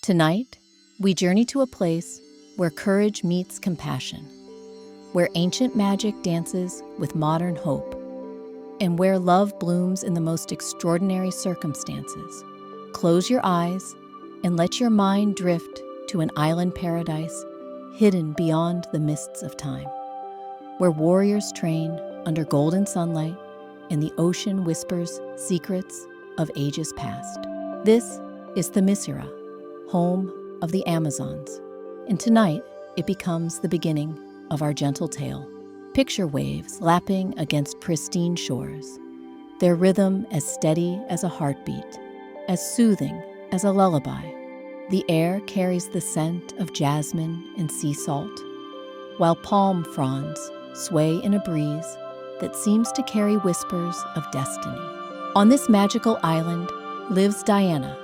Tonight, we journey to a place where courage meets compassion, where ancient magic dances with modern hope, and where love blooms in the most extraordinary circumstances. Close your eyes and let your mind drift to an island paradise hidden beyond the mists of time, where warriors train under golden sunlight and the ocean whispers secrets of ages past. This is Themyscira, home of the Amazons, and tonight it becomes the beginning of our gentle tale. Picture waves lapping against pristine shores, their rhythm as steady as a heartbeat, as soothing as a lullaby. The air carries the scent of jasmine and sea salt, while palm fronds sway in a breeze that seems to carry whispers of destiny. On this magical island lives Diana,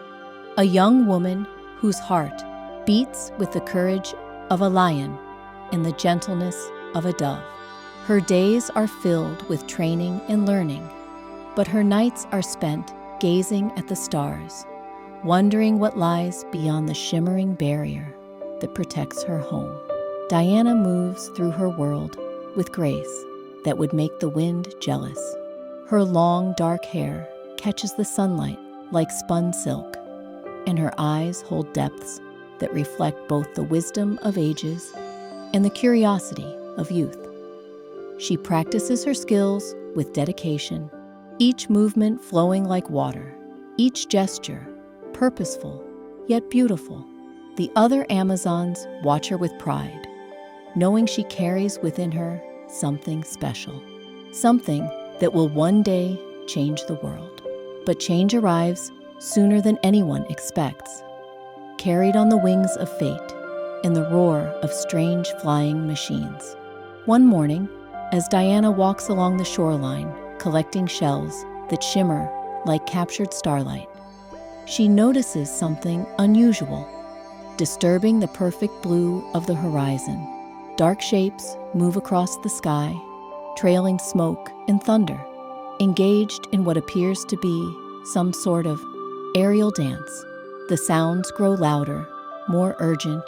a young woman whose heart beats with the courage of a lion and the gentleness of a dove. Her days are filled with training and learning, but her nights are spent gazing at the stars, wondering what lies beyond the shimmering barrier that protects her home. Diana moves through her world with grace that would make the wind jealous. Her long, dark hair catches the sunlight like spun silk, and her eyes hold depths that reflect both the wisdom of ages and the curiosity of youth. She practices her skills with dedication, each movement flowing like water, each gesture purposeful yet beautiful. The other Amazons watch her with pride, knowing she carries within her something special, something that will one day change the world. But change arrives sooner than anyone expects, carried on the wings of fate and the roar of strange flying machines. One morning, as Diana walks along the shoreline, collecting shells that shimmer like captured starlight, she notices something unusual, disturbing the perfect blue of the horizon. Dark shapes move across the sky, trailing smoke and thunder, engaged in what appears to be some sort of aerial dance. The sounds grow louder, more urgent,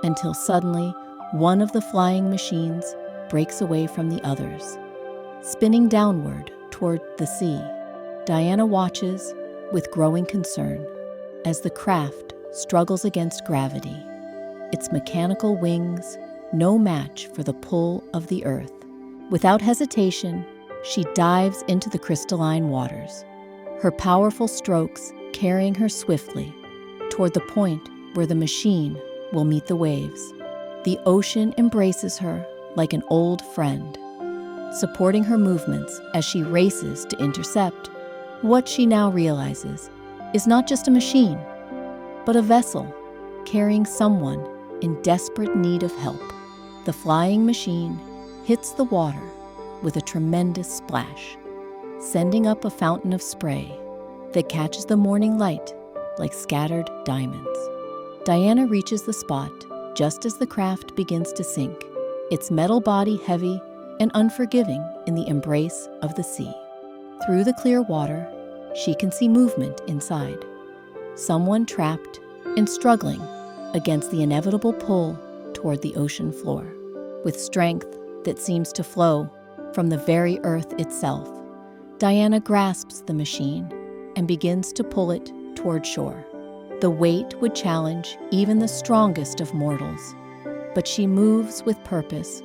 until suddenly one of the flying machines breaks away from the others, spinning downward toward the sea. Diana watches with growing concern as the craft struggles against gravity, its mechanical wings no match for the pull of the earth. Without hesitation, she dives into the crystalline waters, her powerful strokes carrying her swiftly toward the point where the machine will meet the waves. The ocean embraces her like an old friend, supporting her movements as she races to intercept what she now realizes is not just a machine, but a vessel carrying someone in desperate need of help. The flying machine hits the water with a tremendous splash, sending up a fountain of spray that catches the morning light like scattered diamonds. Diana reaches the spot just as the craft begins to sink, its metal body heavy and unforgiving in the embrace of the sea. Through the clear water, she can see movement inside, someone trapped and struggling against the inevitable pull toward the ocean floor. With strength that seems to flow from the very earth itself, Diana grasps the machine and begins to pull it toward shore. The weight would challenge even the strongest of mortals, but she moves with purpose,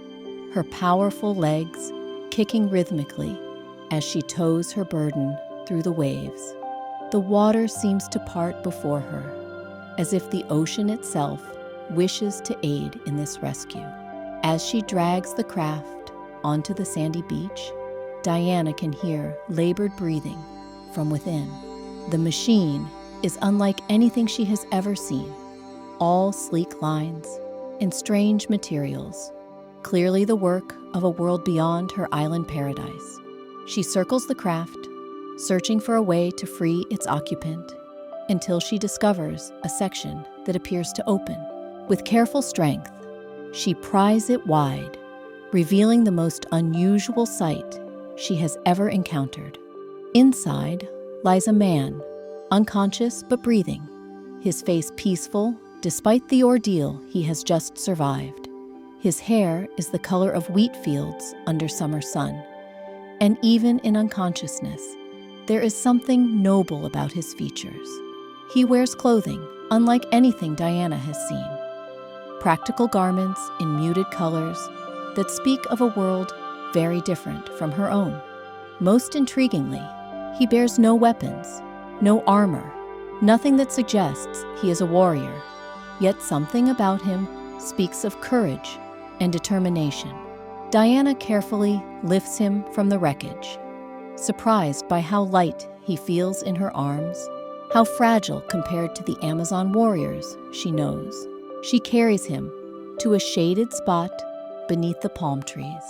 her powerful legs kicking rhythmically as she tows her burden through the waves. The water seems to part before her, as if the ocean itself wishes to aid in this rescue. As she drags the craft onto the sandy beach, Diana can hear labored breathing from within. The machine is unlike anything she has ever seen, all sleek lines and strange materials, clearly the work of a world beyond her island paradise. She circles the craft, searching for a way to free its occupant, until she discovers a section that appears to open. With careful strength, she pries it wide, revealing the most unusual sight she has ever encountered. Inside lies a man, unconscious but breathing, his face peaceful despite the ordeal he has just survived. His hair is the color of wheat fields under summer sun, and even in unconsciousness, there is something noble about his features. He wears clothing unlike anything Diana has seen. Practical garments in muted colors that speak of a world very different from her own. Most intriguingly, he bears no weapons, no armor, nothing that suggests he is a warrior. Yet something about him speaks of courage and determination. Diana carefully lifts him from the wreckage, surprised by how light he feels in her arms, how fragile compared to the Amazon warriors she knows. She carries him to a shaded spot beneath the palm trees,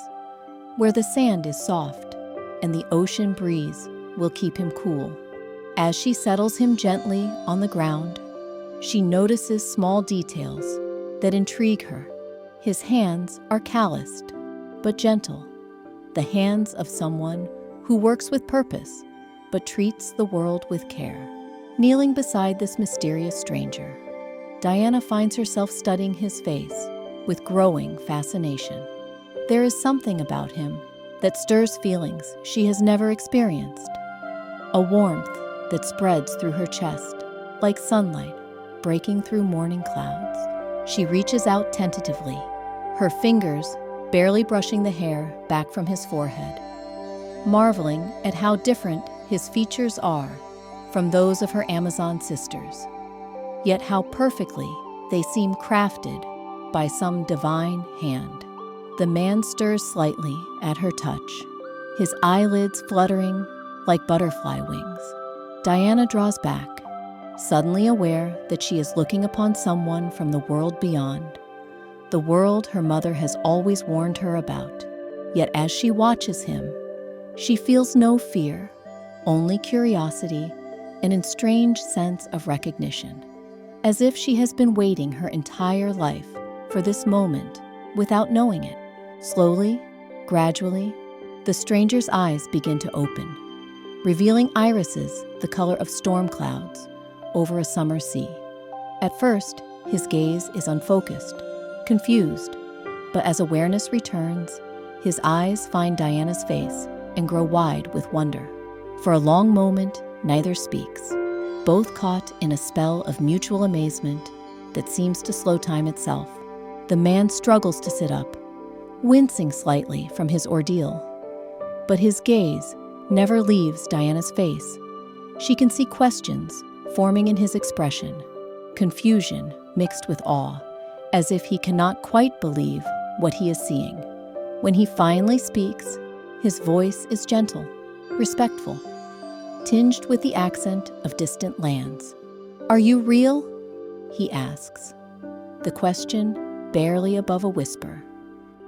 where the sand is soft and the ocean breeze will keep him cool. As she settles him gently on the ground, she notices small details that intrigue her. His hands are calloused, but gentle, the hands of someone who works with purpose, but treats the world with care. Kneeling beside this mysterious stranger, Diana finds herself studying his face with growing fascination. There is something about him that stirs feelings she has never experienced, a warmth that spreads through her chest like sunlight breaking through morning clouds. She reaches out tentatively, her fingers barely brushing the hair back from his forehead, marveling at how different his features are from those of her Amazon sisters, yet how perfectly they seem crafted by some divine hand. The man stirs slightly at her touch, his eyelids fluttering like butterfly wings. Diana draws back, suddenly aware that she is looking upon someone from the world beyond, the world her mother has always warned her about. Yet as she watches him, she feels no fear, only curiosity and a strange sense of recognition, as if she has been waiting her entire life for this moment without knowing it. Slowly, gradually, the stranger's eyes begin to open, revealing irises the color of storm clouds over a summer sea. At first, his gaze is unfocused, confused, but as awareness returns, his eyes find Diana's face and grow wide with wonder. For a long moment, neither speaks, both caught in a spell of mutual amazement that seems to slow time itself. The man struggles to sit up, wincing slightly from his ordeal, but his gaze never leaves Diana's face. She can see questions forming in his expression, confusion mixed with awe, as if he cannot quite believe what he is seeing. When he finally speaks, his voice is gentle, respectful, tinged with the accent of distant lands. "Are you real?" he asks, the question barely above a whisper,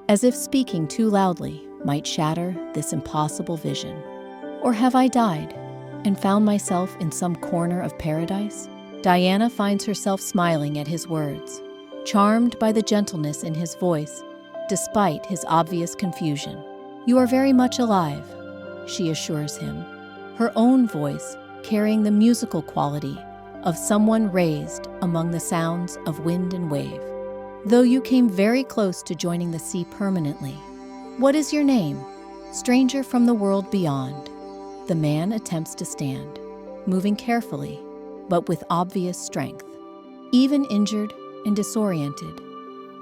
as if speaking too loudly might shatter this impossible vision. "Or have I died and found myself in some corner of paradise?" Diana finds herself smiling at his words, charmed by the gentleness in his voice, despite his obvious confusion. "You are very much alive," she assures him, her own voice carrying the musical quality of someone raised among the sounds of wind and wave. "Though you came very close to joining the sea permanently. What is your name, stranger from the world beyond?" The man attempts to stand, moving carefully, but with obvious strength. Even injured and disoriented,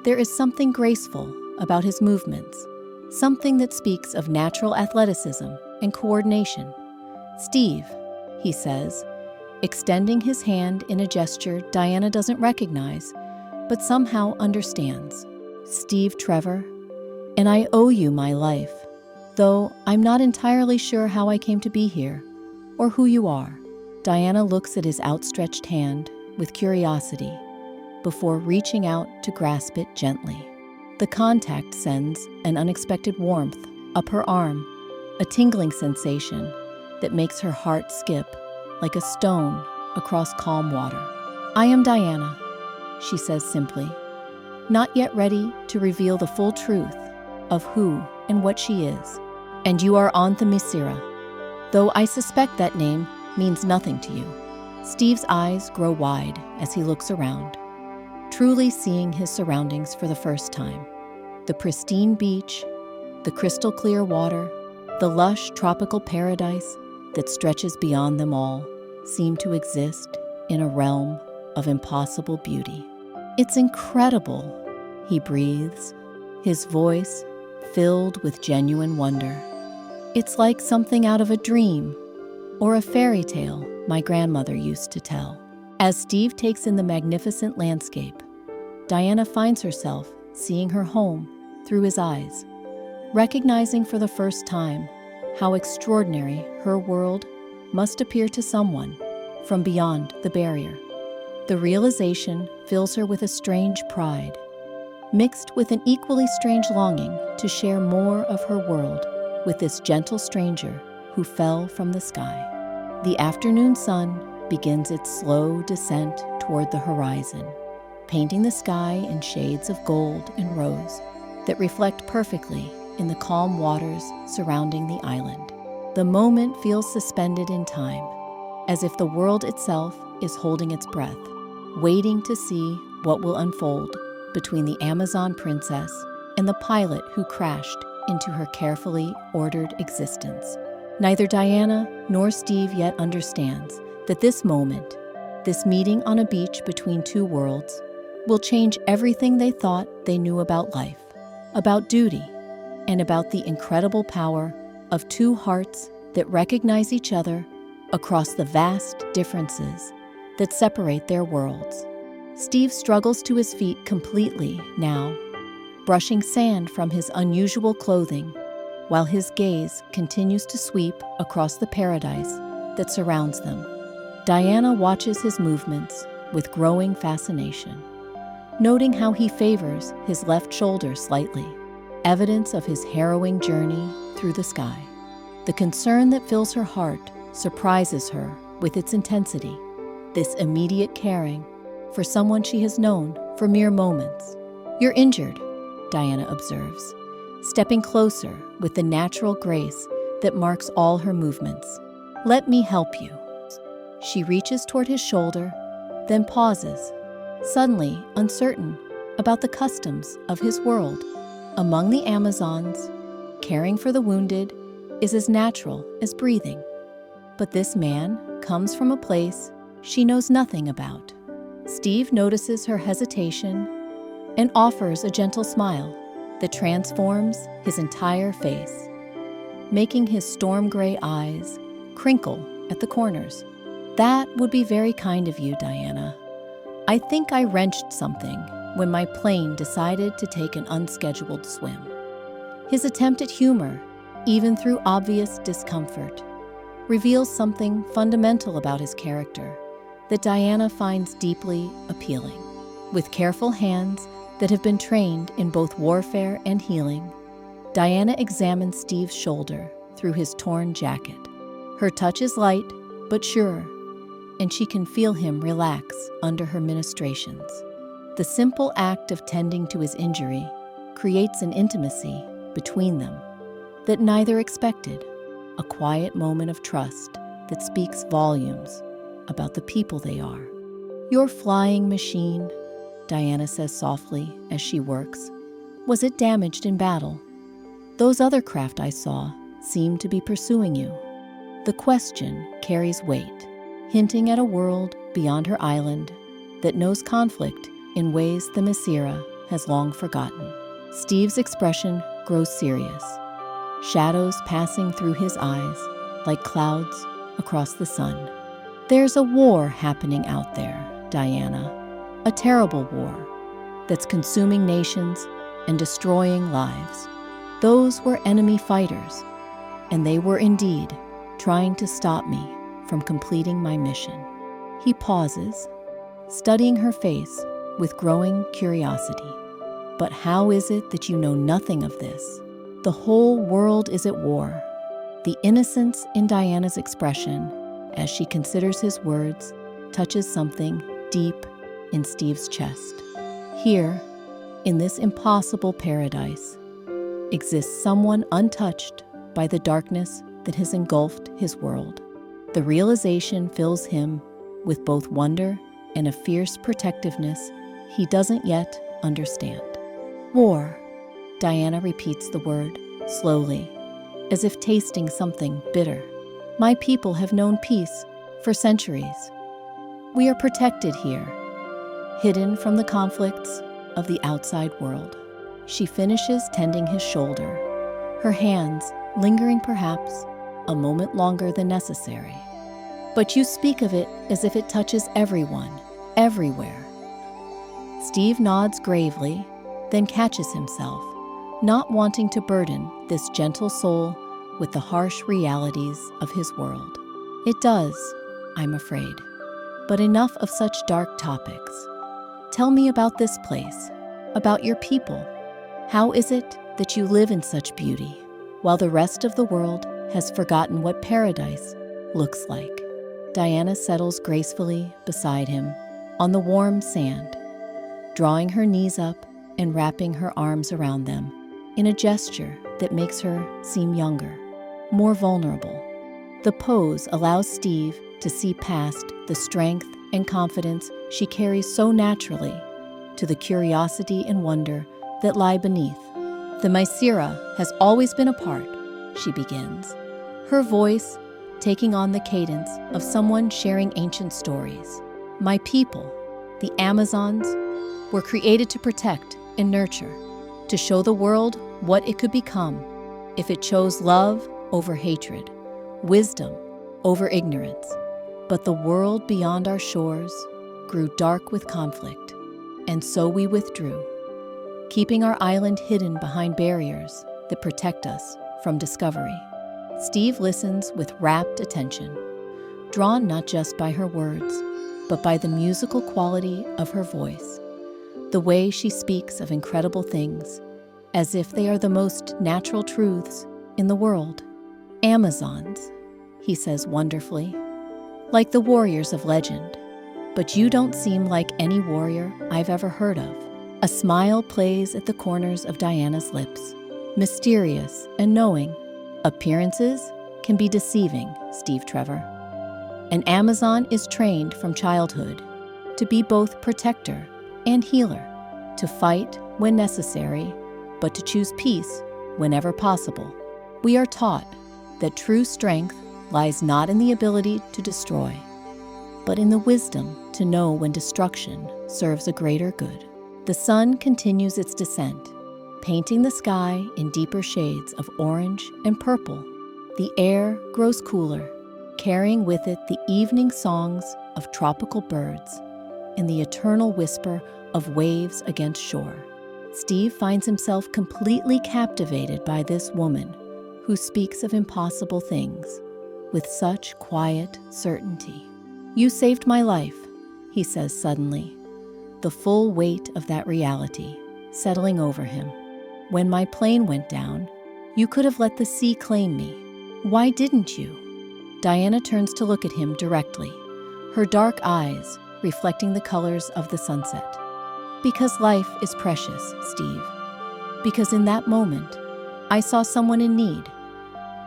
there is something graceful about his movements, something that speaks of natural athleticism and coordination. "Steve," he says, extending his hand in a gesture Diana doesn't recognize, but somehow understands. "Steve Trevor, and I owe you my life, though I'm not entirely sure how I came to be here, or who you are." Diana looks at his outstretched hand with curiosity, before reaching out to grasp it gently. The contact sends an unexpected warmth up her arm, a tingling sensation that makes her heart skip like a stone across calm water. "I am Diana," she says simply, not yet ready to reveal the full truth of who and what she is. "And you are on Themyscira, though I suspect that name means nothing to you." Steve's eyes grow wide as he looks around, truly seeing his surroundings for the first time. The pristine beach, the crystal clear water, the lush tropical paradise that stretches beyond them all seem to exist in a realm of impossible beauty. "It's incredible," he breathes, his voice filled with genuine wonder. "It's like something out of a dream or a fairy tale my grandmother used to tell." As Steve takes in the magnificent landscape, Diana finds herself seeing her home through his eyes, recognizing for the first time how extraordinary her world must appear to someone from beyond the barrier. The realization fills her with a strange pride, mixed with an equally strange longing to share more of her world with this gentle stranger who fell from the sky. The afternoon sun begins its slow descent toward the horizon, painting the sky in shades of gold and rose that reflect perfectly in the calm waters surrounding the island. The moment feels suspended in time, as if the world itself is holding its breath, waiting to see what will unfold between the Amazon princess and the pilot who crashed into her carefully ordered existence. Neither Diana nor Steve yet understands that this moment, this meeting on a beach between two worlds, will change everything they thought they knew about life, about duty, and about the incredible power of two hearts that recognize each other across the vast differences that separate their worlds. Steve struggles to his feet completely now, brushing sand from his unusual clothing, while his gaze continues to sweep across the paradise that surrounds them. Diana watches his movements with growing fascination, noting how he favors his left shoulder slightly, evidence of his harrowing journey through the sky. The concern that fills her heart surprises her with its intensity, this immediate caring for someone she has known for mere moments. "You're injured," Diana observes, stepping closer with the natural grace that marks all her movements. "Let me help you." She reaches toward his shoulder, then pauses, suddenly uncertain about the customs of his world. Among the Amazons, caring for the wounded is as natural as breathing. But this man comes from a place she knows nothing about. Steve notices her hesitation and offers a gentle smile that transforms his entire face, making his storm gray eyes crinkle at the corners. "That would be very kind of you, Diana. I think I wrenched something when my plane decided to take an unscheduled swim." His attempt at humor, even through obvious discomfort, reveals something fundamental about his character that Diana finds deeply appealing. With careful hands that have been trained in both warfare and healing, Diana examines Steve's shoulder through his torn jacket. Her touch is light but sure, and she can feel him relax under her ministrations. The simple act of tending to his injury creates an intimacy between them that neither expected, a quiet moment of trust that speaks volumes about the people they are. "Your flying machine," Diana says softly as she works, "was it damaged in battle? Those other craft I saw seemed to be pursuing you." The question carries weight, hinting at a world beyond her island that knows conflict in ways the Messira has long forgotten. Steve's expression grows serious, shadows passing through his eyes like clouds across the sun. "There's a war happening out there, Diana, a terrible war that's consuming nations and destroying lives. Those were enemy fighters, and they were indeed trying to stop me from completing my mission." He pauses, studying her face with growing curiosity. "But how is it that you know nothing of this? The whole world is at war." The innocence in Diana's expression, as she considers his words, touches something deep in Steve's chest. Here, in this impossible paradise, exists someone untouched by the darkness that has engulfed his world. The realization fills him with both wonder and a fierce protectiveness he doesn't yet understand. War. Diana repeats the word, slowly, as if tasting something bitter. My people have known peace for centuries. We are protected here, hidden from the conflicts of the outside world. She finishes tending his shoulder, her hands lingering perhaps a moment longer than necessary. But you speak of it as if it touches everyone, everywhere. Steve nods gravely, then catches himself, not wanting to burden this gentle soul with the harsh realities of his world. It does, I'm afraid, but enough of such dark topics. Tell me about this place, about your people. How is it that you live in such beauty, while the rest of the world has forgotten what paradise looks like? Diana settles gracefully beside him on the warm sand, drawing her knees up and wrapping her arms around them in a gesture that makes her seem younger, more vulnerable. The pose allows Steve to see past the strength and confidence she carries so naturally to the curiosity and wonder that lie beneath. The Mysera has always been a part, she begins, her voice taking on the cadence of someone sharing ancient stories. My people, the Amazons, were created to protect and nurture, to show the world what it could become if it chose love over hatred, wisdom over ignorance. But the world beyond our shores grew dark with conflict, and so we withdrew, keeping our island hidden behind barriers that protect us from discovery. Steve listens with rapt attention, drawn not just by her words, but by the musical quality of her voice, the way she speaks of incredible things, as if they are the most natural truths in the world. Amazons, he says wonderfully, like the warriors of legend. But you don't seem like any warrior I've ever heard of. A smile plays at the corners of Diana's lips, mysterious and knowing. Appearances can be deceiving, Steve Trevor. An Amazon is trained from childhood to be both protector and healer, to fight when necessary, but to choose peace whenever possible. We are taught that true strength lies not in the ability to destroy, but in the wisdom to know when destruction serves a greater good. The sun continues its descent, painting the sky in deeper shades of orange and purple. The air grows cooler, carrying with it the evening songs of tropical birds and the eternal whisper of waves against shore. Steve finds himself completely captivated by this woman who speaks of impossible things with such quiet certainty. You saved my life, he says suddenly, the full weight of that reality settling over him. When my plane went down, you could have let the sea claim me. Why didn't you? Diana turns to look at him directly, her dark eyes reflecting the colors of the sunset. Because life is precious, Steve. Because in that moment, I saw someone in need,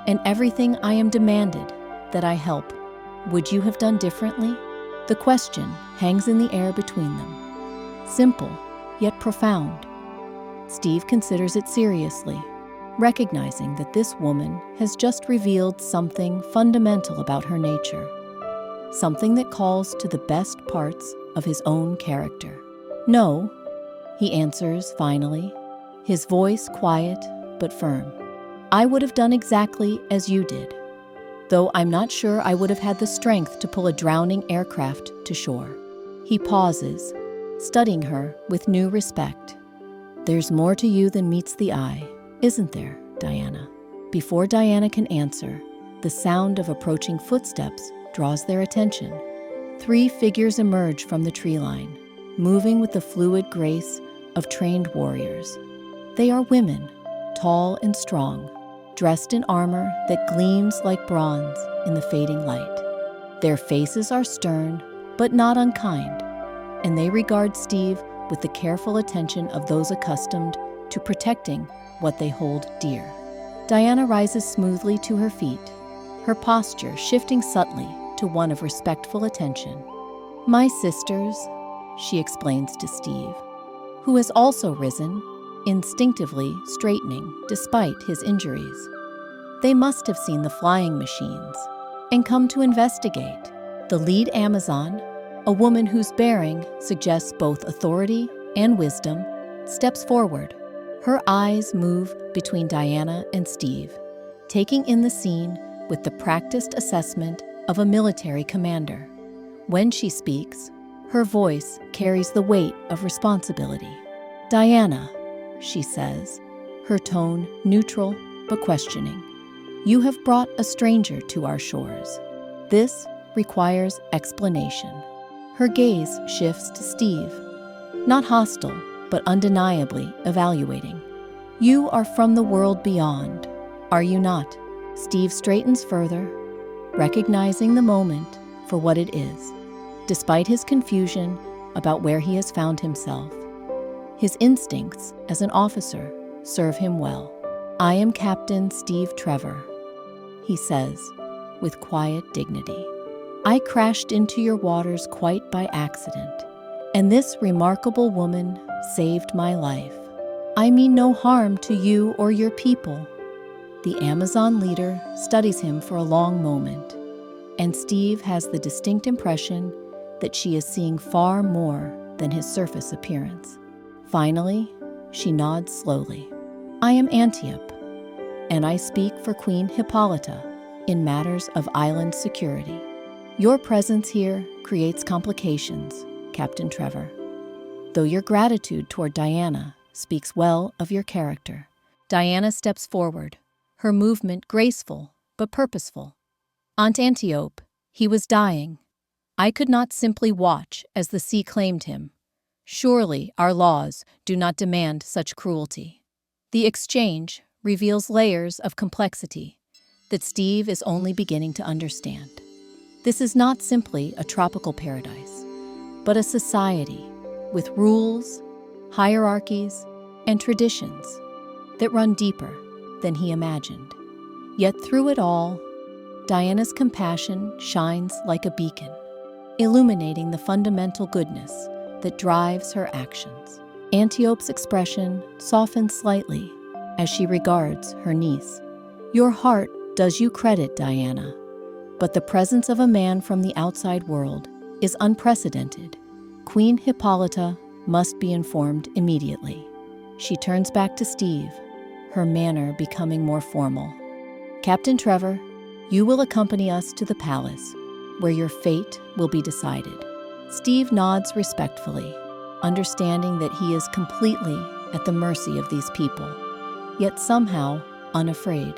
and everything I am demanded that I help. Would you have done differently? The question hangs in the air between them, simple yet profound. Steve considers it seriously, recognizing that this woman has just revealed something fundamental about her nature, something that calls to the best parts of his own character. No, he answers finally, his voice quiet but firm. I would have done exactly as you did, though I'm not sure I would have had the strength to pull a drowning aircraft to shore. He pauses, studying her with new respect. There's more to you than meets the eye, isn't there, Diana? Before Diana can answer, the sound of approaching footsteps draws their attention. 3 figures emerge from the tree line, moving with the fluid grace of trained warriors. They are women, tall and strong, dressed in armor that gleams like bronze in the fading light. Their faces are stern, but not unkind, and they regard Steve with the careful attention of those accustomed to protecting what they hold dear. Diana rises smoothly to her feet, her posture shifting subtly to one of respectful attention. My sisters, she explains to Steve, who has also risen, instinctively straightening despite his injuries. They must have seen the flying machines and come to investigate. The lead Amazon, a woman whose bearing suggests both authority and wisdom, steps forward. Her eyes move between Diana and Steve, taking in the scene with the practiced assessment of a military commander. When she speaks, her voice carries the weight of responsibility. "Diana," she says, her tone neutral but questioning, "you have brought a stranger to our shores. This requires explanation." Her gaze shifts to Steve, not hostile, but undeniably evaluating. "You are from the world beyond, are you not?" Steve straightens further, recognizing the moment for what it is. Despite his confusion about where he has found himself, his instincts as an officer serve him well. "I am Captain Steve Trevor," he says, with quiet dignity. "I crashed into your waters quite by accident, and this remarkable woman saved my life. I mean no harm to you or your people." The Amazon leader studies him for a long moment, and Steve has the distinct impression that she is seeing far more than his surface appearance. Finally, she nods slowly. "I am Antiope, and I speak for Queen Hippolyta in matters of island security. Your presence here creates complications, Captain Trevor, though your gratitude toward Diana speaks well of your character." Diana steps forward, her movement graceful but purposeful. "Aunt Antiope, he was dying. I could not simply watch as the sea claimed him. Surely our laws do not demand such cruelty." The exchange reveals layers of complexity that Steve is only beginning to understand. This is not simply a tropical paradise, but a society with rules, hierarchies, and traditions that run deeper than he imagined. Yet through it all, Diana's compassion shines like a beacon, illuminating the fundamental goodness that drives her actions. Antiope's expression softens slightly as she regards her niece. "Your heart does you credit, Diana, but the presence of a man from the outside world is unprecedented. Queen Hippolyta must be informed immediately." She turns back to Steve, her manner becoming more formal. "Captain Trevor, you will accompany us to the palace, where your fate will be decided." Steve nods respectfully, understanding that he is completely at the mercy of these people, yet somehow unafraid.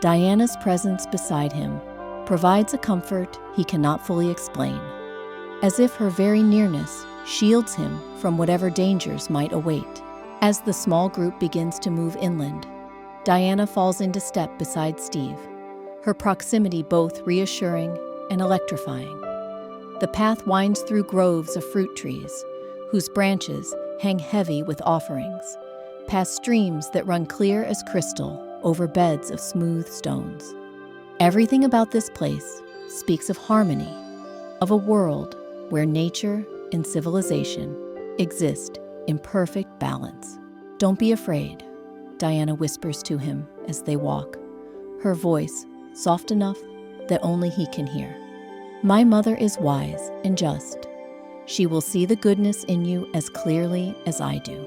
Diana's presence beside him provides a comfort he cannot fully explain, as if her very nearness shields him from whatever dangers might await. As the small group begins to move inland, Diana falls into step beside Steve, her proximity both reassuring and electrifying. The path winds through groves of fruit trees, whose branches hang heavy with offerings, past streams that run clear as crystal over beds of smooth stones. Everything about this place speaks of harmony, of a world where nature and civilization exist in perfect balance. "Don't be afraid," Diana whispers to him as they walk, her voice soft enough that only he can hear. "My mother is wise and just. She will see the goodness in you as clearly as I do."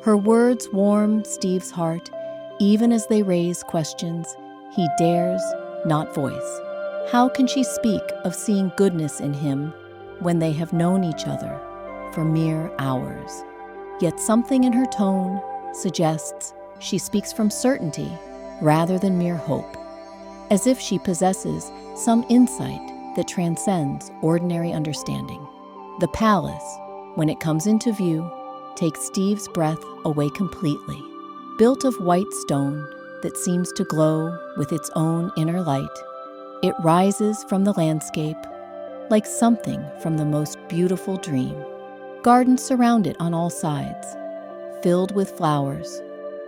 Her words warm Steve's heart, even as they raise questions he dares not voice. How can she speak of seeing goodness in him when they have known each other for mere hours? Yet something in her tone suggests she speaks from certainty rather than mere hope, as if she possesses some insight that transcends ordinary understanding. The palace, when it comes into view, takes Steve's breath away completely. Built of white stone that seems to glow with its own inner light, it rises from the landscape like something from the most beautiful dream. Gardens surround it on all sides, filled with flowers,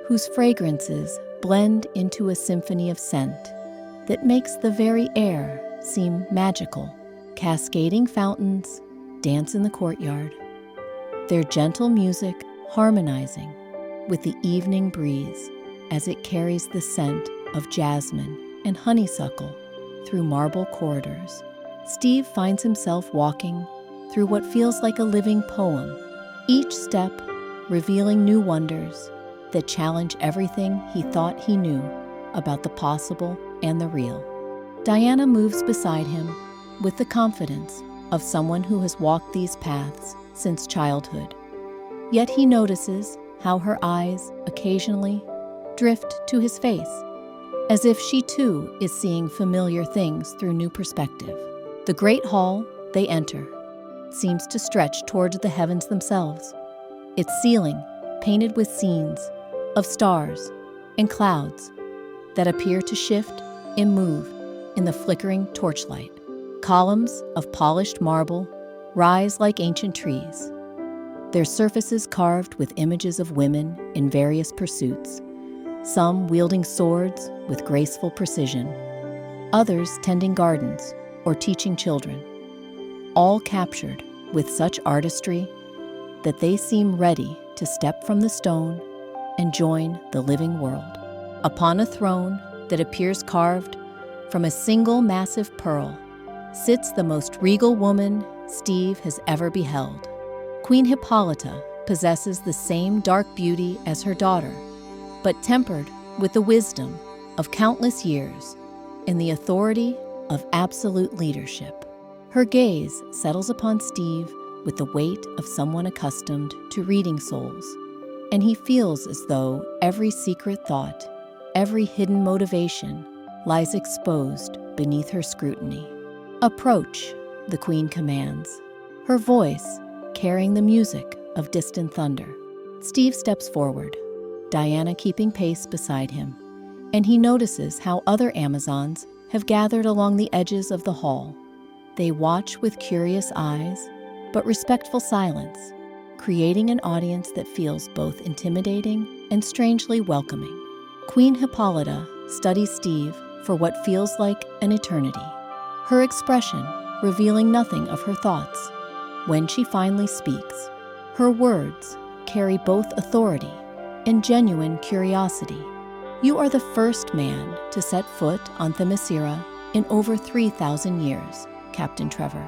whose fragrances blend into a symphony of scent that makes the very air seem magical. Cascading fountains dance in the courtyard, their gentle music harmonizing with the evening breeze as it carries the scent of jasmine and honeysuckle through marble corridors. Steve finds himself walking through what feels like a living poem, each step revealing new wonders that challenge everything he thought he knew about the possible and the real. Diana moves beside him with the confidence of someone who has walked these paths since childhood. Yet he notices how her eyes occasionally drift to his face, as if she too is seeing familiar things through new perspective. The great hall they enter seems to stretch towards the heavens themselves, its ceiling painted with scenes of stars and clouds that appear to shift and move in the flickering torchlight. Columns of polished marble rise like ancient trees, their surfaces carved with images of women in various pursuits, some wielding swords with graceful precision, others tending gardens or teaching children, all captured with such artistry that they seem ready to step from the stone and join the living world. Upon a throne that appears carved from a single massive pearl sits the most regal woman Steve has ever beheld. Queen Hippolyta possesses the same dark beauty as her daughter, but tempered with the wisdom of countless years and the authority of absolute leadership. Her gaze settles upon Steve with the weight of someone accustomed to reading souls, and he feels as though every secret thought, every hidden motivation lies exposed beneath her scrutiny. "Approach," the queen commands, her voice carrying the music of distant thunder. Steve steps forward, Diana keeping pace beside him, and he notices how other Amazons have gathered along the edges of the hall. They watch with curious eyes, but respectful silence, creating an audience that feels both intimidating and strangely welcoming. Queen Hippolyta studies Steve for what feels like an eternity, her expression revealing nothing of her thoughts. When she finally speaks, her words carry both authority and genuine curiosity. "You are the first man to set foot on Themyscira in over 3,000 years, Captain Trevor.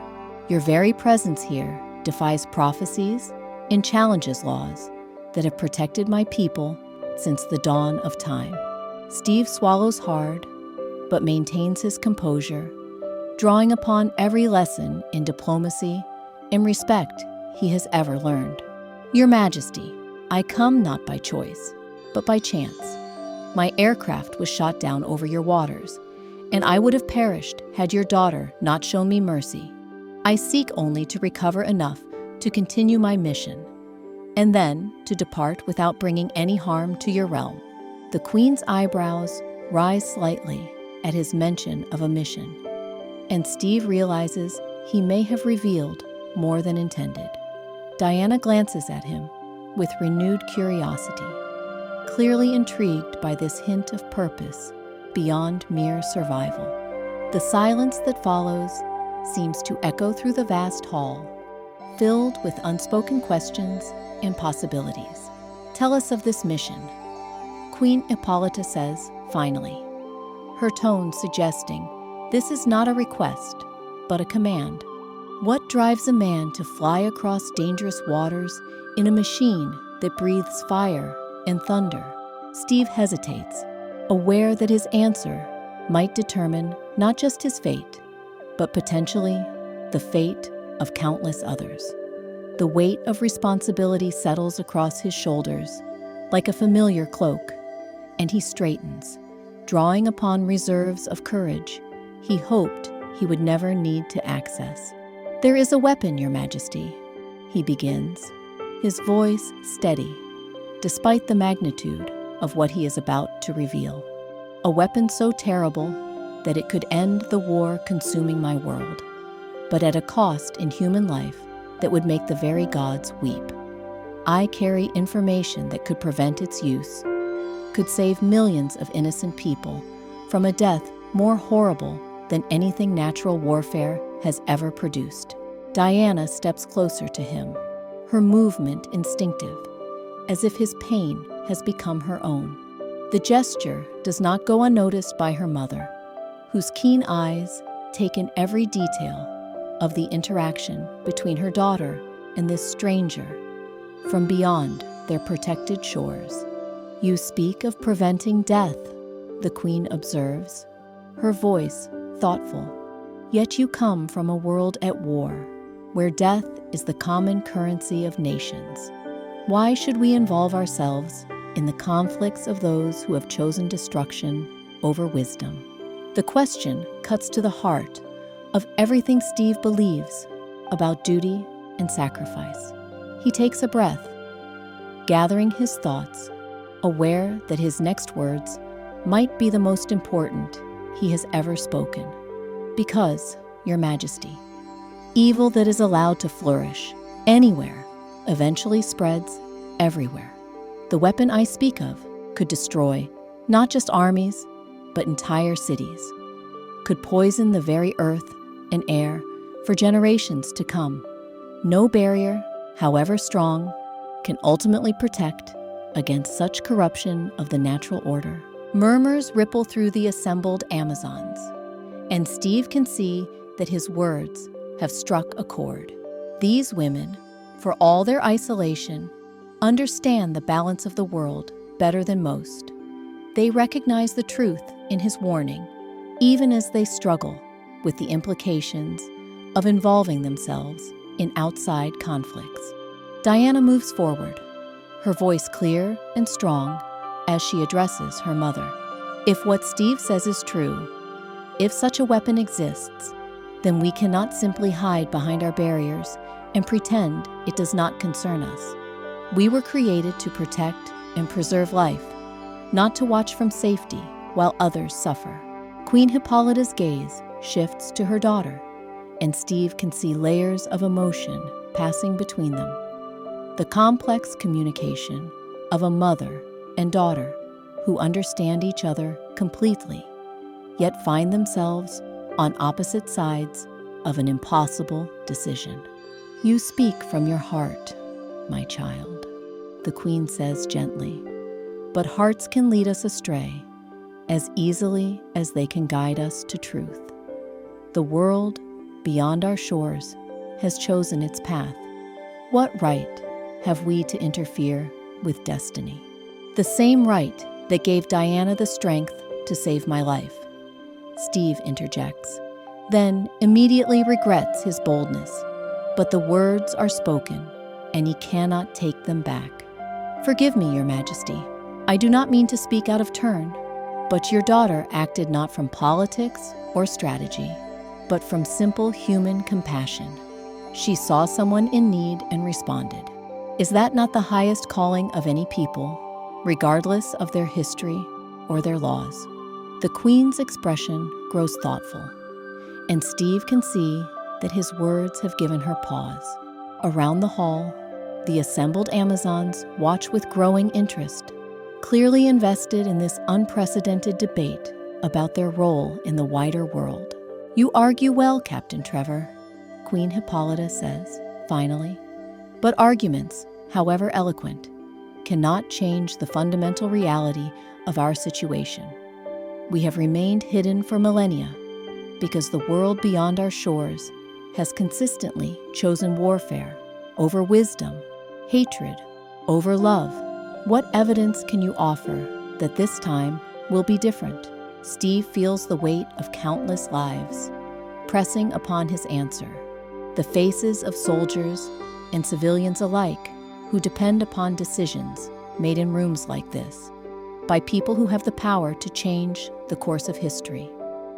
Your very presence here defies prophecies and challenges laws that have protected my people since the dawn of time." Steve swallows hard, but maintains his composure, drawing upon every lesson in diplomacy and respect he has ever learned. "Your Majesty, I come not by choice, but by chance. My aircraft was shot down over your waters, and I would have perished had your daughter not shown me mercy. I seek only to recover enough to continue my mission, and then to depart without bringing any harm to your realm." The queen's eyebrows rise slightly at his mention of a mission, and Steve realizes he may have revealed more than intended. Diana glances at him with renewed curiosity, clearly intrigued by this hint of purpose beyond mere survival. The silence that follows seems to echo through the vast hall, filled with unspoken questions and possibilities. "Tell us of this mission," Queen Hippolyta says finally, her tone suggesting this is not a request, but a command. "What drives a man to fly across dangerous waters in a machine that breathes fire and thunder?" Steve hesitates, aware that his answer might determine not just his fate, but potentially the fate of countless others. The weight of responsibility settles across his shoulders like a familiar cloak, and he straightens, drawing upon reserves of courage he hoped he would never need to access. "There is a weapon, Your Majesty," he begins, his voice steady, despite the magnitude of what he is about to reveal. "A weapon so terrible that it could end the war consuming my world, but at a cost in human life that would make the very gods weep. I carry information that could prevent its use, could save millions of innocent people from a death more horrible than anything natural warfare has ever produced." Diana steps closer to him, her movement instinctive, as if his pain has become her own. The gesture does not go unnoticed by her mother, whose keen eyes take in every detail of the interaction between her daughter and this stranger from beyond their protected shores. "You speak of preventing death," the queen observes, her voice thoughtful. "Yet you come from a world at war, where death is the common currency of nations. Why should we involve ourselves in the conflicts of those who have chosen destruction over wisdom?" The question cuts to the heart of everything Steve believes about duty and sacrifice. He takes a breath, gathering his thoughts, aware that his next words might be the most important he has ever spoken. "Because, Your Majesty, evil that is allowed to flourish anywhere eventually spreads everywhere. The weapon I speak of could destroy not just armies, but entire cities, could poison the very earth and air for generations to come. No barrier, however strong, can ultimately protect against such corruption of the natural order." Murmurs ripple through the assembled Amazons, and Steve can see that his words have struck a chord. These women, for all their isolation, understand the balance of the world better than most. They recognize the truth in his warning, even as they struggle with the implications of involving themselves in outside conflicts. Diana moves forward, her voice clear and strong as she addresses her mother. "If what Steve says is true, if such a weapon exists, then we cannot simply hide behind our barriers and pretend it does not concern us. We were created to protect and preserve life, not to watch from safety while others suffer." Queen Hippolyta's gaze shifts to her daughter, and Steve can see layers of emotion passing between them. The complex communication of a mother and daughter who understand each other completely, yet find themselves on opposite sides of an impossible decision. "You speak from your heart, my child," the queen says gently, "but hearts can lead us astray as easily as they can guide us to truth. The world beyond our shores has chosen its path. What right have we to interfere with destiny?" "The same right that gave Diana the strength to save my life," Steve interjects, then immediately regrets his boldness. But the words are spoken, and he cannot take them back. "Forgive me, Your Majesty. I do not mean to speak out of turn, but your daughter acted not from politics or strategy, but from simple human compassion. She saw someone in need and responded. Is that not the highest calling of any people, regardless of their history or their laws?" The queen's expression grows thoughtful, and Steve can see that his words have given her pause. Around the hall, the assembled Amazons watch with growing interest, clearly invested in this unprecedented debate about their role in the wider world. "You argue well, Captain Trevor," Queen Hippolyta says, finally. "But arguments, however eloquent, cannot change the fundamental reality of our situation. We have remained hidden for millennia because the world beyond our shores has consistently chosen warfare over wisdom, hatred over love. What evidence can you offer that this time will be different?" Steve feels the weight of countless lives pressing upon his answer, the faces of soldiers and civilians alike who depend upon decisions made in rooms like this, by people who have the power to change the course of history.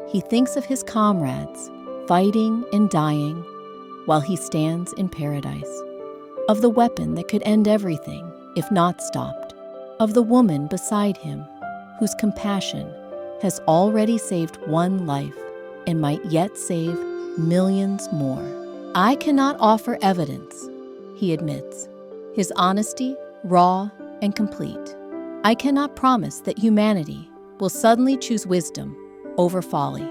He thinks of his comrades fighting and dying while he stands in paradise, of the weapon that could end everything if not stopped, of the woman beside him whose compassion has already saved one life and might yet save millions more. "I cannot offer evidence," he admits, his honesty raw and complete. "I cannot promise that humanity will suddenly choose wisdom over folly,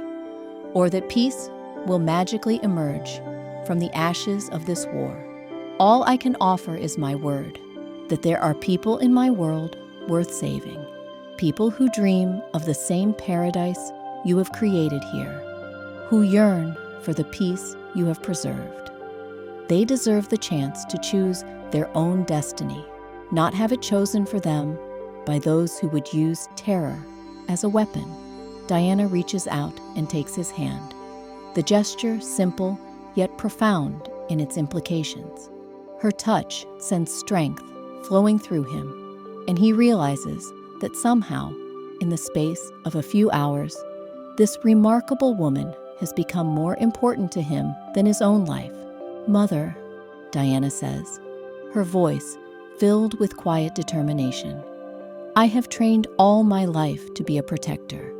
or that peace will magically emerge from the ashes of this war. All I can offer is my word, that there are people in my world worth saving, people who dream of the same paradise you have created here, who yearn for the peace you have preserved. They deserve the chance to choose their own destiny, not have it chosen for them by those who would use terror as a weapon. Diana reaches out and takes his hand, the gesture simple yet profound in its implications. Her touch sends strength flowing through him, and he realizes that somehow, in the space of a few hours, this remarkable woman has become more important to him than his own life. "Mother," Diana says, her voice filled with quiet determination, "I have trained all my life to be a protector.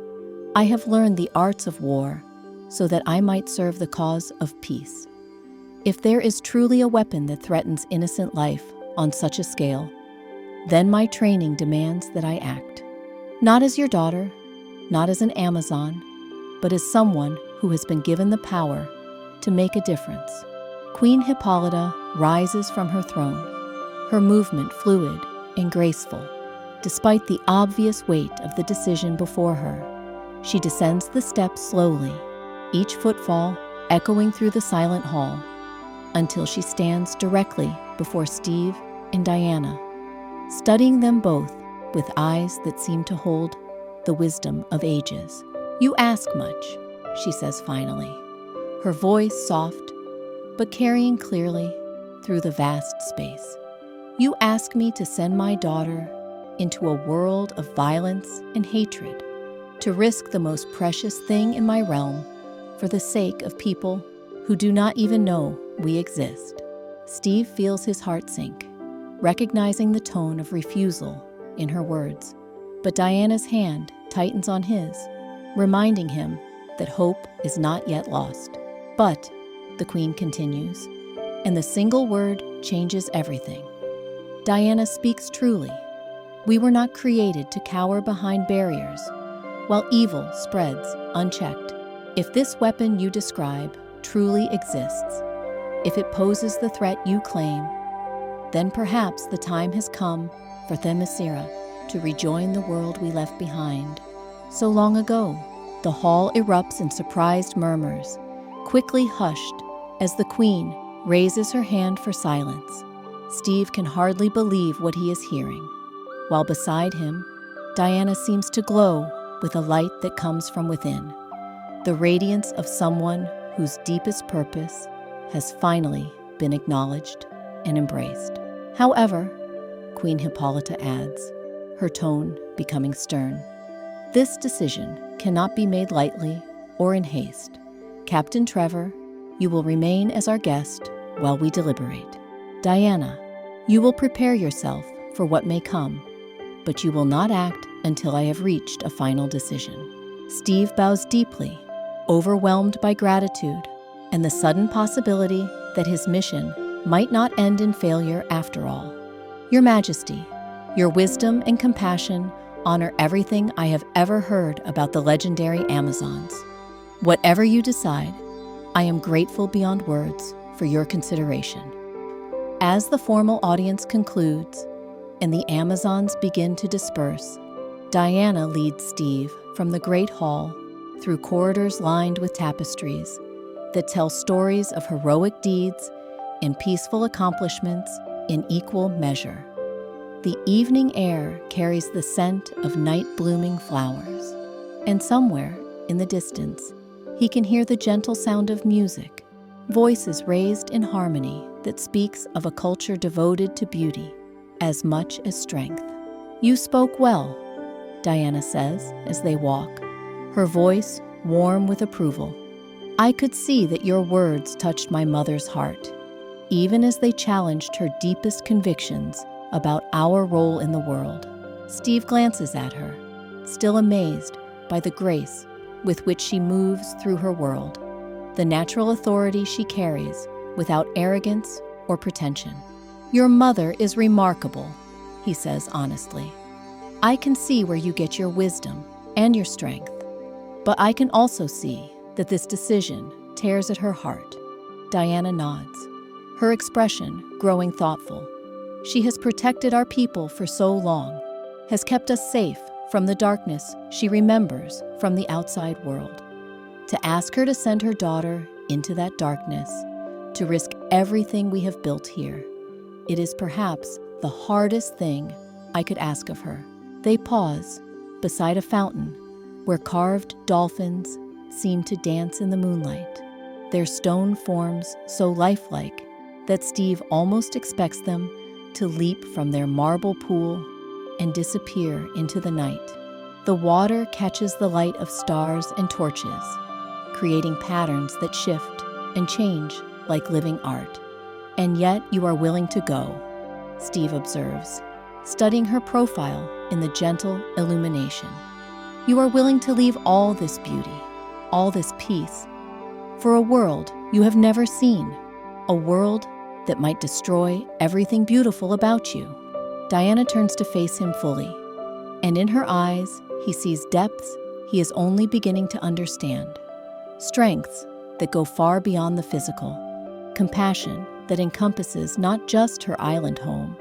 I have learned the arts of war so that I might serve the cause of peace. If there is truly a weapon that threatens innocent life on such a scale, then my training demands that I act. Not as your daughter, not as an Amazon, but as someone who has been given the power to make a difference." Queen Hippolyta rises from her throne, her movement fluid and graceful. Despite the obvious weight of the decision before her, she descends the steps slowly, each footfall echoing through the silent hall, until she stands directly before Steve and Diana, studying them both with eyes that seem to hold the wisdom of ages. "You ask much," she says finally, her voice soft but carrying clearly through the vast space. "You ask me to send my daughter into a world of violence and hatred, to risk the most precious thing in my realm for the sake of people who do not even know we exist." Steve feels his heart sink, recognizing the tone of refusal in her words. But Diana's hand tightens on his, reminding him that hope is not yet lost. "But," the Queen continues, and the single word changes everything. Diana speaks truly. "We were not created to cower behind barriers while evil spreads unchecked. If this weapon you describe truly exists, if it poses the threat you claim, then perhaps the time has come for Themyscira to rejoin the world we left behind so long ago." The hall erupts in surprised murmurs, quickly hushed as the Queen raises her hand for silence. Steve can hardly believe what he is hearing, while beside him, Diana seems to glow with a light that comes from within, the radiance of someone whose deepest purpose has finally been acknowledged and embraced. "However," Queen Hippolyta adds, her tone becoming stern, "this decision cannot be made lightly or in haste. Captain Trevor, you will remain as our guest while we deliberate. Diana, you will prepare yourself for what may come, but you will not act until I have reached a final decision." Steve bows deeply, overwhelmed by gratitude and the sudden possibility that his mission might not end in failure after all. "Your Majesty, your wisdom and compassion honor everything I have ever heard about the legendary Amazons. Whatever you decide, I am grateful beyond words for your consideration." As the formal audience concludes and the Amazons begin to disperse, Diana leads Steve from the Great Hall through corridors lined with tapestries that tell stories of heroic deeds and peaceful accomplishments in equal measure. The evening air carries the scent of night-blooming flowers, and somewhere in the distance, he can hear the gentle sound of music, voices raised in harmony that speaks of a culture devoted to beauty as much as strength. "You spoke well," Diana says as they walk, her voice warm with approval. "I could see that your words touched my mother's heart, even as they challenged her deepest convictions about our role in the world." Steve glances at her, still amazed by the grace with which she moves through her world, the natural authority she carries without arrogance or pretension. "Your mother is remarkable," he says honestly. "I can see where you get your wisdom and your strength, but I can also see that this decision tears at her heart. Diana nods, her expression growing thoughtful. She has protected our people for so long, has kept us safe from the darkness she remembers from the outside world. To ask her to send her daughter into that darkness, to risk everything we have built here, it is perhaps the hardest thing I could ask of her. They pause beside a fountain where carved dolphins seem to dance in the moonlight, their stone forms so lifelike that Steve almost expects them to leap from their marble pool and disappear into the night. The water catches the light of stars and torches, creating patterns that shift and change like living art. And yet you are willing to go, Steve observes, studying her profile in the gentle illumination. You are willing to leave all this beauty, all this peace, for a world you have never seen, a world that might destroy everything beautiful about you. Diana turns to face him fully, and in her eyes, he sees depths he is only beginning to understand. Strengths that go far beyond the physical, compassion that encompasses not just her island home,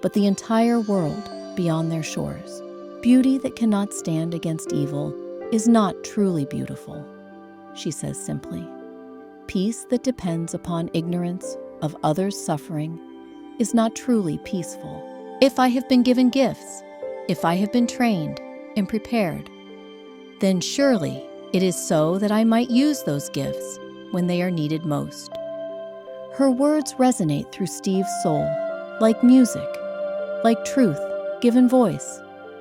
but the entire world beyond their shores. Beauty that cannot stand against evil is not truly beautiful, she says simply. Peace that depends upon ignorance of others' suffering is not truly peaceful. If I have been given gifts, if I have been trained and prepared, then surely it is so that I might use those gifts when they are needed most. Her words resonate through Steve's soul, like music, like truth given voice.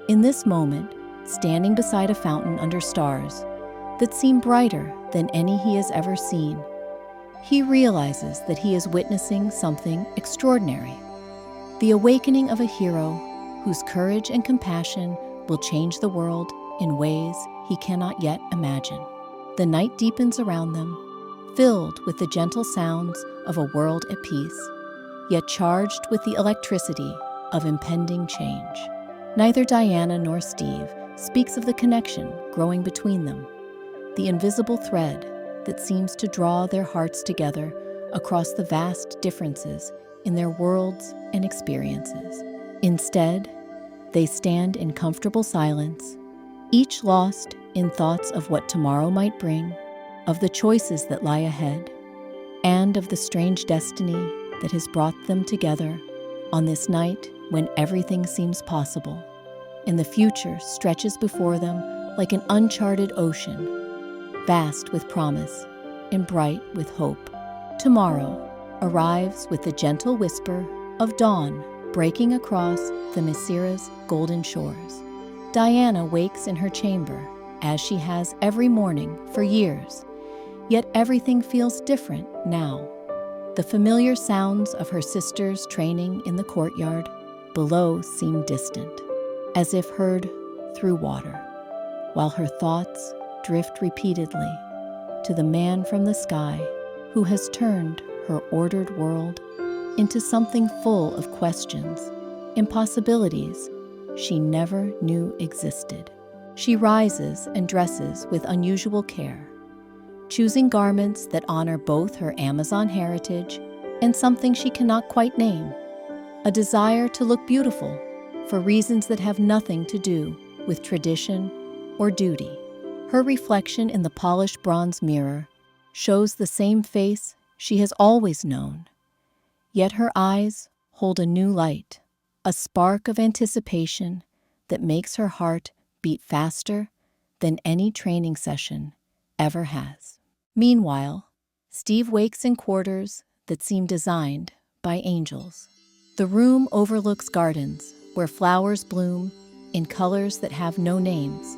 In this moment, standing beside a fountain under stars that seem brighter than any he has ever seen, he realizes that he is witnessing something extraordinary, the awakening of a hero whose courage and compassion will change the world in ways he cannot yet imagine. The night deepens around them, filled with the gentle sounds of a world at peace, yet charged with the electricity of impending change. Neither Diana nor Steve speaks of the connection growing between them, the invisible thread that seems to draw their hearts together across the vast differences in their worlds and experiences. Instead, they stand in comfortable silence, each lost in thoughts of what tomorrow might bring, of the choices that lie ahead, and of the strange destiny that has brought them together on this night when everything seems possible, and the future stretches before them like an uncharted ocean, vast with promise and bright with hope. Tomorrow arrives with the gentle whisper of dawn breaking across the Masira's golden shores. Diana wakes in her chamber, as she has every morning for years, yet everything feels different now. The familiar sounds of her sisters training in the courtyard below seem distant, as if heard through water, while her thoughts drift repeatedly to the man from the sky who has turned her ordered world into something full of questions, impossibilities she never knew existed. She rises and dresses with unusual care, choosing garments that honor both her Amazon heritage and something she cannot quite name, a desire to look beautiful for reasons that have nothing to do with tradition or duty. Her reflection in the polished bronze mirror shows the same face she has always known, yet her eyes hold a new light, a spark of anticipation that makes her heart beat faster than any training session ever has. Meanwhile, Steve wakes in quarters that seem designed by angels. The room overlooks gardens where flowers bloom in colors that have no names,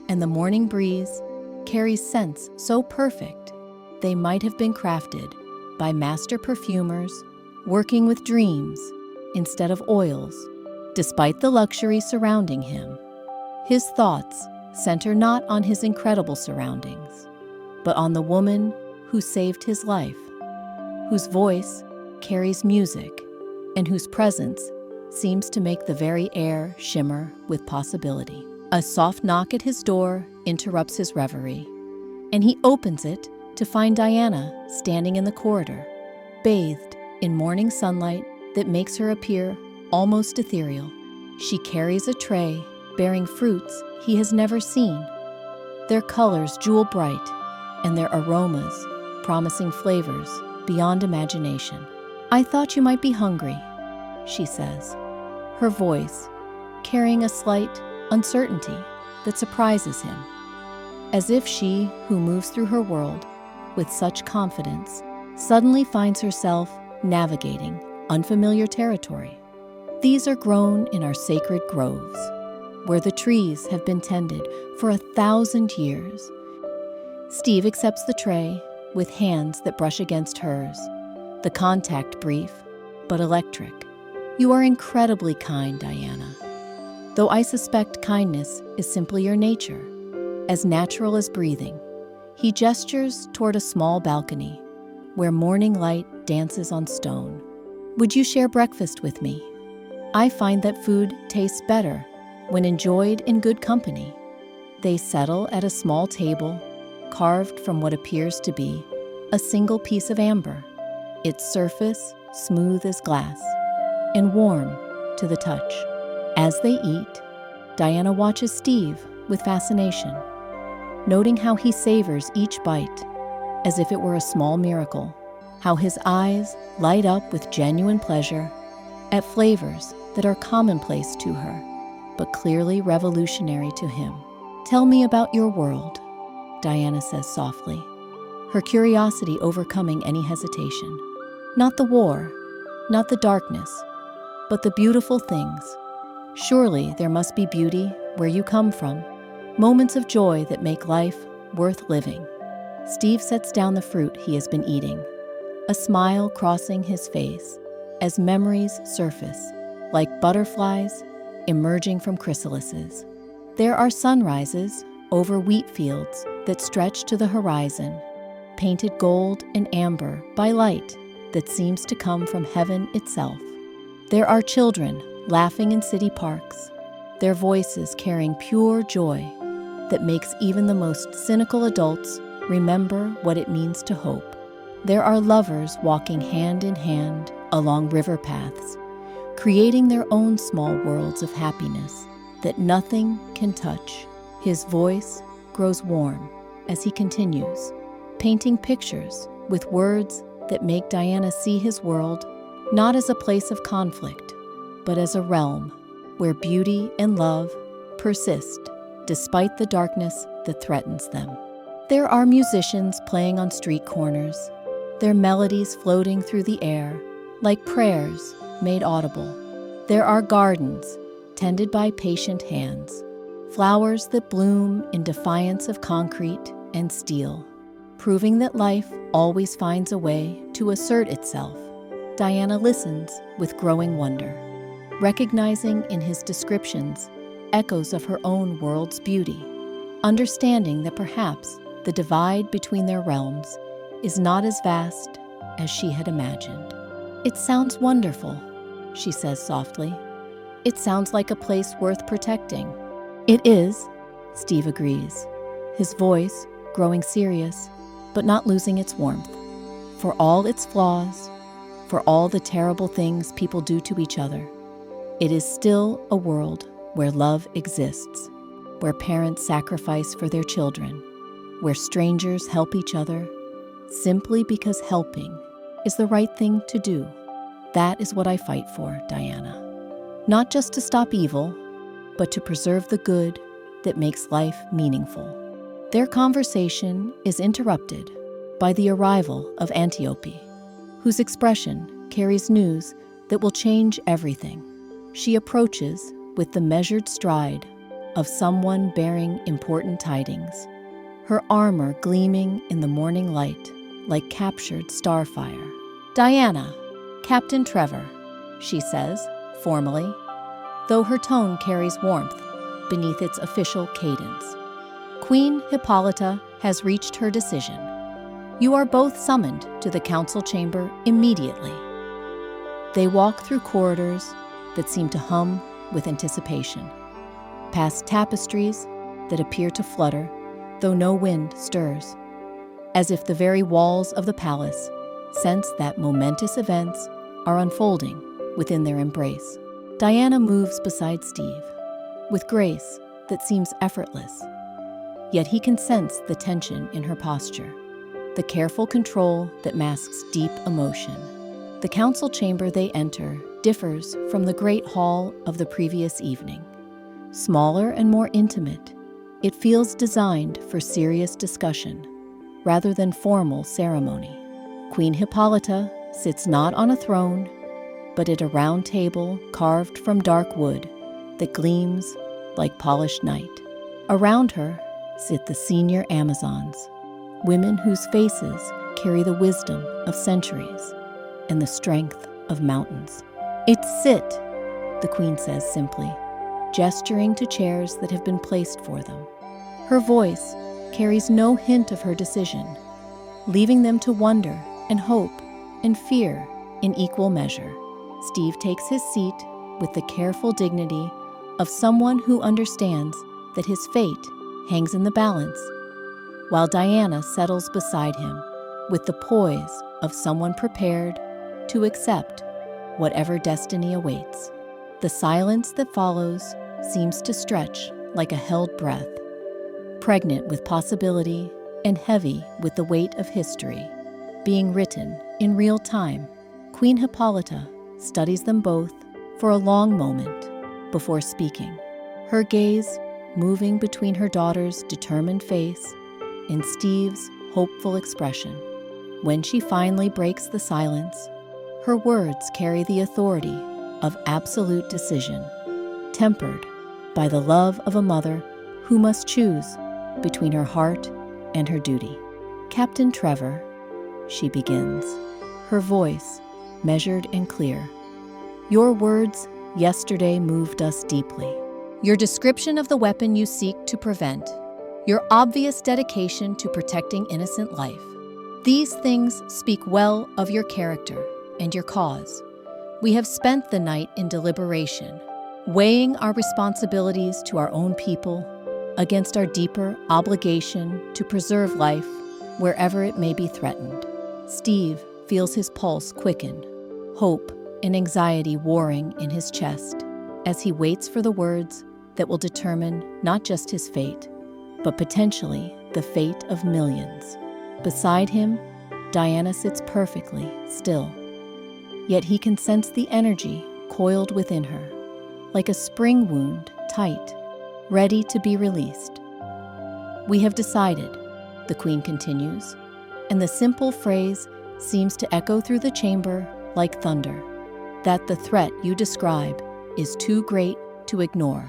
and the morning breeze carries scents so perfect they might have been crafted by master perfumers working with dreams instead of oils. Despite the luxury surrounding him, his thoughts center not on his incredible surroundings, but on the woman who saved his life, whose voice carries music, and whose presence seems to make the very air shimmer with possibility. A soft knock at his door interrupts his reverie, and he opens it to find Diana standing in the corridor, bathed in morning sunlight that makes her appear almost ethereal. She carries a tray bearing fruits he has never seen, their colors jewel bright and their aromas promising flavors beyond imagination. "I thought you might be hungry," she says, her voice carrying a slight uncertainty that surprises him, as if she, who moves through her world with such confidence, suddenly finds herself navigating unfamiliar territory. These are grown in our sacred groves, where the trees have been tended for 1,000 years. Steve accepts the tray with hands that brush against hers, the contact brief but electric. "You are incredibly kind, Diana. Though I suspect kindness is simply your nature, as natural as breathing." He gestures toward a small balcony where morning light dances on stone. "Would you share breakfast with me? I find that food tastes better when enjoyed in good company." They settle at a small table carved from what appears to be a single piece of amber, its surface smooth as glass and warm to the touch. As they eat, Diana watches Steve with fascination, noting how he savors each bite as if it were a small miracle, how his eyes light up with genuine pleasure at flavors that are commonplace to her, but clearly revolutionary to him. "Tell me about your world," Diana says softly, her curiosity overcoming any hesitation. "Not the war, not the darkness, but the beautiful things. Surely there must be beauty where you come from, moments of joy that make life worth living." Steve sets down the fruit he has been eating, a smile crossing his face as memories surface like butterflies emerging from chrysalises. There are sunrises over wheat fields that stretch to the horizon, painted gold and amber by light that seems to come from heaven itself. There are children laughing in city parks, their voices carrying pure joy that makes even the most cynical adults remember what it means to hope. There are lovers walking hand in hand along river paths, creating their own small worlds of happiness that nothing can touch. His voice grows warm as he continues, painting pictures with words that make Diana see his world not as a place of conflict, but as a realm where beauty and love persist despite the darkness that threatens them. There are musicians playing on street corners, their melodies floating through the air like prayers made audible. There are gardens tended by patient hands, flowers that bloom in defiance of concrete and steel, proving that life always finds a way to assert itself. Diana listens with growing wonder, recognizing in his descriptions echoes of her own world's beauty, understanding that perhaps the divide between their realms is not as vast as she had imagined. "It sounds wonderful," she says softly. "It sounds like a place worth protecting." "It is," Steve agrees, his voice growing serious, but not losing its warmth. "For all its flaws, for all the terrible things people do to each other, it is still a world where love exists, where parents sacrifice for their children, where strangers help each other simply because helping is the right thing to do. That is what I fight for, Diana. Not just to stop evil, but to preserve the good that makes life meaningful." Their conversation is interrupted by the arrival of Antiope, whose expression carries news that will change everything. She approaches with the measured stride of someone bearing important tidings, her armor gleaming in the morning light like captured starfire. "Diana, Captain Trevor," she says, formally, though her tone carries warmth beneath its official cadence. "Queen Hippolyta has reached her decision. You are both summoned to the council chamber immediately." They walk through corridors that seem to hum with anticipation, past tapestries that appear to flutter, though no wind stirs, as if the very walls of the palace sense that momentous events are unfolding within their embrace. Diana moves beside Steve with grace that seems effortless, yet he can sense the tension in her posture, the careful control that masks deep emotion. The council chamber they enter differs from the great hall of the previous evening. Smaller and more intimate, it feels designed for serious discussion rather than formal ceremony. Queen Hippolyta sits not on a throne, but at a round table carved from dark wood that gleams like polished night. Around her sit the senior Amazons, women whose faces carry the wisdom of centuries and the strength of mountains. "It's sit," the queen says simply, gesturing to chairs that have been placed for them. Her voice carries no hint of her decision, leaving them to wonder and hope and fear in equal measure. Steve takes his seat with the careful dignity of someone who understands that his fate hangs in the balance, while Diana settles beside him with the poise of someone prepared to accept whatever destiny awaits. The silence that follows seems to stretch like a held breath, pregnant with possibility and heavy with the weight of history, being written in real time. Queen Hippolyta studies them both for a long moment before speaking, her gaze moving between her daughter's determined face and Steve's hopeful expression. When she finally breaks the silence, her words carry the authority of absolute decision, tempered by the love of a mother who must choose between her heart and her duty. "Captain Trevor," she begins, her voice measured and clear, "your words yesterday moved us deeply. Your description of the weapon you seek to prevent, your obvious dedication to protecting innocent life. These things speak well of your character and your cause. We have spent the night in deliberation, weighing our responsibilities to our own people against our deeper obligation to preserve life wherever it may be threatened." Steve feels his pulse quicken, hope and anxiety warring in his chest as he waits for the words that will determine not just his fate, but potentially the fate of millions. Beside him, Diana sits perfectly still, yet he can sense the energy coiled within her, like a spring wound tight, ready to be released. "We have decided," the queen continues, and the simple phrase seems to echo through the chamber like thunder, "that the threat you describe is too great to ignore.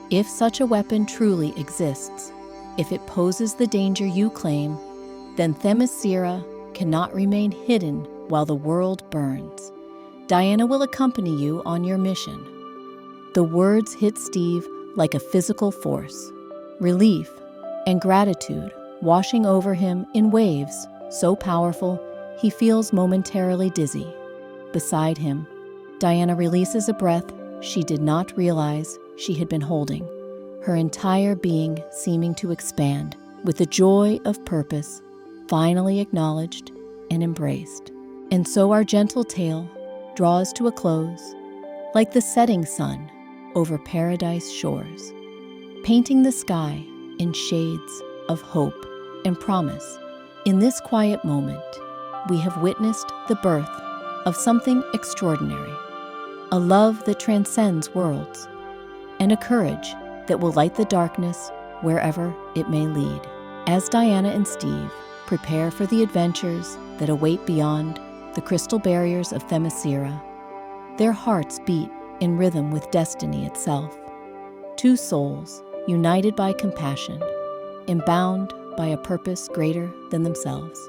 If such a weapon truly exists, if it poses the danger you claim, then Themyscira cannot remain hidden while the world burns. Diana will accompany you on your mission." The words hit Steve like a physical force, relief and gratitude washing over him in waves so powerful he feels momentarily dizzy. Beside him, Diana releases a breath she did not realize she had been holding, her entire being seeming to expand with the joy of purpose finally acknowledged and embraced. And so our gentle tale draws to a close, like the setting sun over paradise shores, painting the sky in shades of hope and promise. In this quiet moment, we have witnessed the birth of something extraordinary, a love that transcends worlds, and a courage that will light the darkness wherever it may lead. As Diana and Steve prepare for the adventures that await beyond the crystal barriers of Themyscira, their hearts beat in rhythm with destiny itself. Two souls united by compassion and bound by a purpose greater than themselves.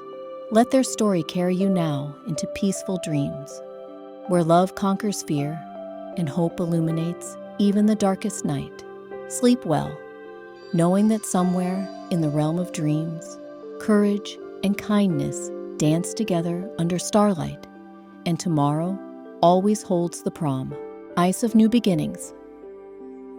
Let their story carry you now into peaceful dreams, where love conquers fear and hope illuminates even the darkest night. Sleep well, knowing that somewhere in the realm of dreams, courage and kindness dance together under starlight, and tomorrow always holds the prom. Ice of new beginnings,